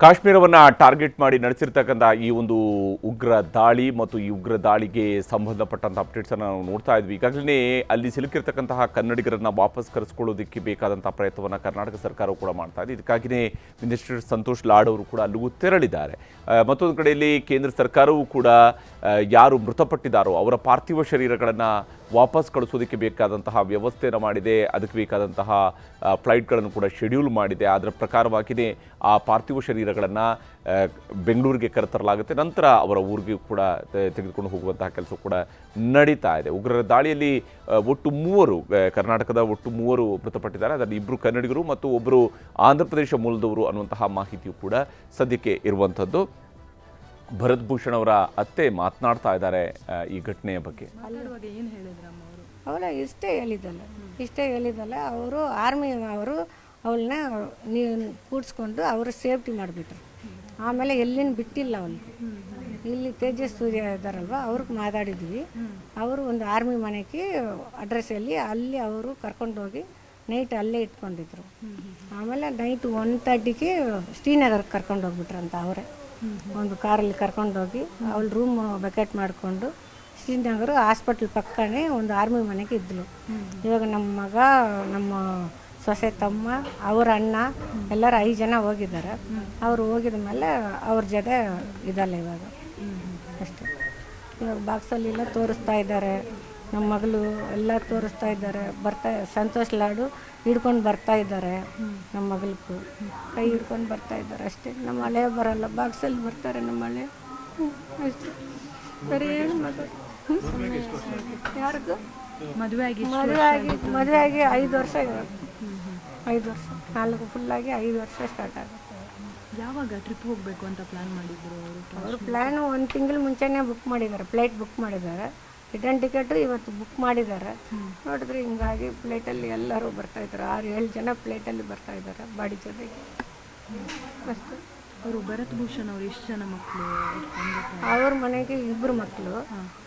ಕಾಶ್ಮೀರವನ್ನು ಟಾರ್ಗೆಟ್ ಮಾಡಿ ನಡೆಸಿರ್ತಕ್ಕಂಥ ಈ ಒಂದು ಉಗ್ರ ದಾಳಿ ಮತ್ತು ಈ ಉಗ್ರ ದಾಳಿಗೆ ಸಂಬಂಧಪಟ್ಟಂಥ ಅಪ್ಡೇಟ್ಸನ್ನು ನಾವು ನೋಡ್ತಾ ಇದ್ವಿ. ಈಗಾಗಲೇ ಅಲ್ಲಿ ಸಿಲುಕಿರ್ತಕ್ಕಂತಹ ಕನ್ನಡಿಗರನ್ನು ವಾಪಸ್ ಕರೆಸ್ಕೊಳ್ಳೋದಕ್ಕೆ ಬೇಕಾದಂಥ ಪ್ರಯತ್ನವನ್ನು ಕರ್ನಾಟಕ ಸರ್ಕಾರವು ಕೂಡ ಮಾಡ್ತಾ ಇದೆ. ಇದಕ್ಕಾಗಿಯೇ ಮಿನಿಸ್ಟರ್ ಸಂತೋಷ್ ಲಾಡ್ ಅವರು ಕೂಡ ಅಲ್ಲಿಗೂ ತೆರಳಿದ್ದಾರೆ. ಮತ್ತೊಂದು ಕಡೆಯಲ್ಲಿ ಕೇಂದ್ರ ಸರ್ಕಾರವೂ ಕೂಡ ಯಾರು ಮೃತಪಟ್ಟಿದ್ದಾರೋ ಅವರ ಪಾರ್ಥಿವ ಶರೀರಗಳನ್ನು ವಾಪಸ್ ಕಳಿಸೋದಕ್ಕೆ ಬೇಕಾದಂತಹ ವ್ಯವಸ್ಥೆಯನ್ನು ಮಾಡಿದೆ. ಅದಕ್ಕೆ ಬೇಕಾದಂತಹ ಫ್ಲೈಟ್ಗಳನ್ನು ಕೂಡ ಶೆಡ್ಯೂಲ್ ಮಾಡಿದೆ. ಅದರ ಪ್ರಕಾರವಾಗಿಯೇ ಆ ಪಾರ್ಥಿವ ಶರೀರಗಳನ್ನು ಬೆಂಗಳೂರಿಗೆ ಕರೆತರಲಾಗುತ್ತೆ. ನಂತರ ಅವರ ಊರಿಗೆ ಕೂಡ ತೆಗೆದುಕೊಂಡು ಹೋಗುವಂತಹ ಕೆಲಸ ಕೂಡ ನಡೀತಾ ಇದೆ. ಉಗ್ರರ ದಾಳಿಯಲ್ಲಿ ಒಟ್ಟು 3 ಕರ್ನಾಟಕದ ಒಟ್ಟು 3 ಮೃತಪಟ್ಟಿದ್ದಾರೆ. ಅದರಲ್ಲಿ 2 ಕನ್ನಡಿಗರು ಮತ್ತು ಒಬ್ಬರು ಆಂಧ್ರ ಪ್ರದೇಶ ಮೂಲದವರು ಅನ್ನುವಂತಹ ಮಾಹಿತಿಯು ಕೂಡ ಸದ್ಯಕ್ಕೆ ಇರುವಂಥದ್ದು. ಭರತ್ ಭೂಷಣ್ ಅವರ ಅತ್ತೆ ಮಾತನಾಡ್ತಾ ಇದ್ದಾರೆ ಈ ಘಟನೆಯ ಬಗ್ಗೆ. ಅವಳ ಇಷ್ಟೇ ಹೇಳಿದಲ್ಲ ಅವರು ಆರ್ಮಿ ಅವರು ಅವಳನ್ನ ಕೂಡಿಸ್ಕೊಂಡು ಅವರು ಸೇಫ್ಟಿ ಮಾಡಿಬಿಟ್ರು. ಆಮೇಲೆ ಎಲ್ಲಿನ ಬಿಟ್ಟಿಲ್ಲ ಅವಳು. ಇಲ್ಲಿ ತೇಜಸ್ ಸೂರ್ಯ ಇದ್ದಾರಲ್ವ, ಅವ್ರಿಗೆ ಮಾತಾಡಿದ್ವಿ. ಅವರು ಒಂದು ಆರ್ಮಿ ಮನೆಗೆ ಅಡ್ರೆಸ್ಸಲ್ಲಿ ಅಲ್ಲಿ ಅವರು ಕರ್ಕೊಂಡೋಗಿ ನೈಟ್ ಅಲ್ಲೇ ಇಟ್ಕೊಂಡಿದ್ರು. ಆಮೇಲೆ ನೈಟ್ 1:30ಗೆ ಶ್ರೀನಗರ್ಗೆ ಕರ್ಕೊಂಡು ಹೋಗ್ಬಿಟ್ರಂತ ಅವರೇ. ಒಂದು ಕಾರಲ್ಲಿ ಕರ್ಕೊಂಡೋಗಿ ಅವಳು ರೂಮ್ ವೆಕೇಟ್ ಮಾಡಿಕೊಂಡು ಶ್ರೀನಗರ ಹಾಸ್ಪಿಟ್ಲ್ ಪಕ್ಕನೇ ಒಂದು ಆರ್ಮಿ ಮನೆಗೆ ಇದ್ಲು. ಇವಾಗ ನಮ್ಮ ಮಗ, ನಮ್ಮ ಸೊಸೆ ತಮ್ಮ, ಅವರ ಅಣ್ಣ ಎಲ್ಲರೂ 5 ಜನ ಹೋಗಿದ್ದಾರೆ. ಅವರು ಹೋಗಿದ ಮೇಲೆ ಅವ್ರ ಜೊತೆ ಇದಲ್ಲ ಇವಾಗ ಅಷ್ಟೇ. ಇವಾಗ ಬಾಕ್ಸಲ್ಲೆಲ್ಲ ತೋರಿಸ್ತಾ ಇದ್ದಾರೆ. ನಮ್ಮ ಮಗಳು ಎಲ್ಲ ತೋರಿಸ್ತಾ ಇದ್ದಾರೆ. ಸಂತೋಷ್ ಲಾಡು ಹಿಡ್ಕೊಂಡು ಬರ್ತಾ ಇದ್ದಾರೆ. ನಮ್ಮ ಮಗಳಿಗೂ ಕೈ ಹಿಡ್ಕೊಂಡು ಬರ್ತಾ ಇದ್ದಾರೆ ಅಷ್ಟೇ. ನಮ್ಮ ಹಳೆ ಬರಲ್ಲ, ಬಾಕ್ಸಲ್ಲಿ ಬರ್ತಾರೆ ನಮ್ಮ ಹಳೆ ಅಷ್ಟೇ. ಬರೀ ಏನು ಯಾರಿಗೂ ಮದುವೆ ಆಗಿ 5 ವರ್ಷ ಇವಾಗ 5 ವರ್ಷ 4 ಫುಲ್ಲಾಗಿ 5 ವರ್ಷ ಸ್ಟಾರ್ಟ್ ಆಗುತ್ತೆ. ಯಾವಾಗ ಟ್ರಿಪ್ ಹೋಗಬೇಕು ಅಂತ ಪ್ಲ್ಯಾನ್ ಮಾಡಿದ್ರು ಅವರು ಪ್ಲ್ಯಾನು 1 ತಿಂಗಳು ಮುಂಚೆನೇ ಬುಕ್ ಮಾಡಿದ್ದಾರೆ. ಫ್ಲೈಟ್ ಬುಕ್ ಮಾಡಿದ್ದಾರೆ. ರಿಟರ್ನ್ ಟಿಕೆಟು ಇವತ್ತು ಬುಕ್ ಮಾಡಿದ್ದಾರೆ. ನೋಡಿದ್ರೆ ಹಿಂಗಾಗಿ ಫ್ಲೈಟಲ್ಲಿ ಎಲ್ಲರೂ ಬರ್ತಾಯಿದ್ದಾರೆ. 6-7 ಜನ ಫ್ಲೈಟಲ್ಲಿ ಬರ್ತಾಯಿದ್ದಾರೆ ಬಾಡಿ ಜೊತೆಗೆ ಅಷ್ಟೇ. ಅವರು ಭರತ್ ಭೂಷಣ್ ಅವರು ಎಷ್ಟು ಜನ ಮಕ್ಕಳು? ಅವ್ರ ಮನೆಗೆ 2 ಮಕ್ಕಳು.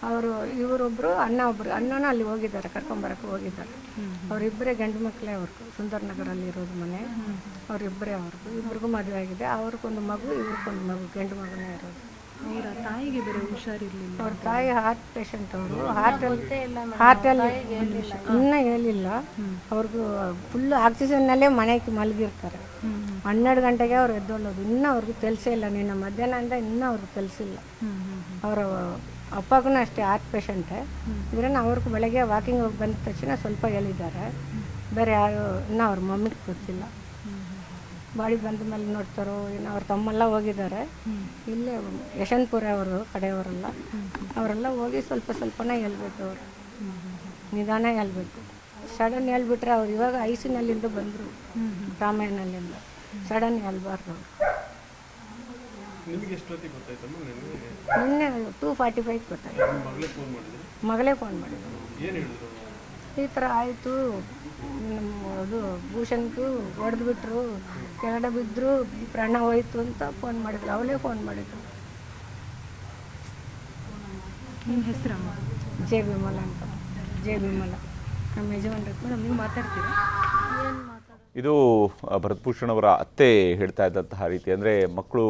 ಅವರು ಇವರೊಬ್ಬರು ಅಣ್ಣನೂ ಅಲ್ಲಿ ಹೋಗಿದ್ದಾರೆ, ಕರ್ಕೊಂಬರಕ್ಕೆ ಹೋಗಿದ್ದಾರೆ. ಅವರಿಬ್ಬರೇ ಗಂಡು ಮಕ್ಕಳೇ. ಅವ್ರಿಗೂ ಸುಂದರ್ ನಗರಲ್ಲಿ ಇರೋದು ಮನೆ. ಅವರಿಬ್ಬರೇ ಇಬ್ಬರಿಗೂ ಮದುವೆ ಆಗಿದೆ. ಅವ್ರಿಗೊಂದು ಮಗು, ಇವ್ರಿಗೊಂದು ಮಗು, ಗಂಡು ಮಗನೇ ಇರೋದು. ಅವರ ತಾಯಿಗೆ ಬೇರೆ ಹುಷಾರಿರಲಿಲ್ಲ. ಅವ್ರ ತಾಯಿ ಹಾರ್ಟ್ ಪೇಷಂಟ್. ಅವರು ಹಾರ್ಟಲ್ಲಿ ಇನ್ನೂ ಹೇಳಿಲ್ಲ. ಅವ್ರಿಗೂ ಫುಲ್ಲು ಆಕ್ಸಿಜನ್ನಲ್ಲೇ ಮನೆಗೆ ಮಲಗಿರ್ತಾರೆ. 12 ಗಂಟೆಗೆ ಅವ್ರು ಎದ್ದೊಳ್ಳೋದು. ಇನ್ನೂ ಅವ್ರಿಗೆ ಕೆಲಸ ಇಲ್ಲ. ನಿನ್ನ ಮಧ್ಯಾಹ್ನದಿಂದ ಇನ್ನೂ ಅವ್ರಿಗೆ ಕೆಲಸ ಇಲ್ಲ. ಅವರ ಅಪ್ಪಗೂ ಅಷ್ಟೇ ಹಾರ್ಟ್ ಪೇಷಂಟೇ. ಇದ್ರೆ ಅವ್ರಿಗೆ ಬೆಳಗ್ಗೆ ವಾಕಿಂಗ್ ಹೋಗಿ ಬಂದ ತಕ್ಷಣ ಸ್ವಲ್ಪ ಹೇಳಿದ್ದಾರೆ. ಬೇರೆ ಯಾರು ಇನ್ನೂ ಅವ್ರ ಮಮ್ಮಿಗೆ ಗೊತ್ತಿಲ್ಲ. ಬಾಡಿ ಬಂದ ಮೇಲೆ ನೋಡ್ತಾರೋ ಇನ್ನು. ಅವ್ರ ತಮ್ಮೆಲ್ಲ ಹೋಗಿದ್ದಾರೆ. ಇಲ್ಲೇ ಯಶವಂತಪುರ ಅವರು ಕಡೆಯವರೆಲ್ಲ ಅವರೆಲ್ಲ ಹೋಗಿ ಸ್ವಲ್ಪನೇ ಹೇಳ್ಬೇಕು. ಅವರು ನಿಧಾನ ಹೇಳ್ಬೇಕು. ಸಡನ್ ಹೇಳ್ಬಿಟ್ರೆ ಅವ್ರು ಇವಾಗ ಐಸಿನಲ್ಲಿಂದ ಬಂದರು, ರಾಮಾಯಣಲ್ಲಿಂದ. ಸಡನ್ ಹೇಳ್ಬಾರ್ದು. ನಿನ್ನೆ 2:45 ಗೊತ್ತಾಯ್ತು. ಮಗಳೇ ಫೋನ್ ಮಾಡಿದ್ರು. ಈ ಥರ ಆಯಿತು, ಅದು ಭೂಷಣ್ಗೂ ಹೊಡೆದ್ಬಿಟ್ರು, ಕೆಳಗಡೆ ಬಿದ್ದರು, ಪ್ರಾಣ ಹೋಯ್ತು ಅಂತ ಫೋನ್ ಮಾಡಿದ್ರು. ಅವಳೇ ಫೋನ್ ಮಾಡಿದ್ರು. ನಿಮ್ಮ ಹೆಸರಮ್ಮ? ಜೆ ವಿಮಲ ಅಂತ. ಜೆ ವಿಮಲ ನಮ್ಮ ಯಜಮಾನ್ರಿಗೆ. ಮೇಡಮ್ ನೀವು ಮಾತಾಡ್ತೀರಾ? ಇದು ಭರತ್ ಭೂಷಣ್ ಅವರ ಅತ್ತೆ ಹೇಳ್ತಾ ಇದ್ದಂತಹ ರೀತಿ. ಅಂದರೆ ಮಕ್ಕಳು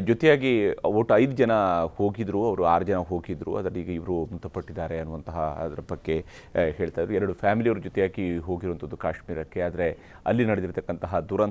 ಜೊತೆಯಾಗಿ ಒಟ್ಟು 5 ಜನ ಹೋಗಿದ್ರು. ಅವರು 6 ಜನ ಹೋಗಿದ್ರು. ಅದರಲ್ಲಿ ಈಗ ಇವರು ಮೃತಪಟ್ಟಿದ್ದಾರೆ ಅನ್ನುವಂತಹ ಅದರ ಬಗ್ಗೆ ಹೇಳ್ತಾ ಇದ್ರು. 2 ಫ್ಯಾಮಿಲಿಯವ್ರ ಜೊತೆಯಾಗಿ ಹೋಗಿರುವಂಥದ್ದು ಕಾಶ್ಮೀರಕ್ಕೆ. ಆದರೆ ಅಲ್ಲಿ ನಡೆದಿರ್ತಕ್ಕಂತಹ ದುರಂತ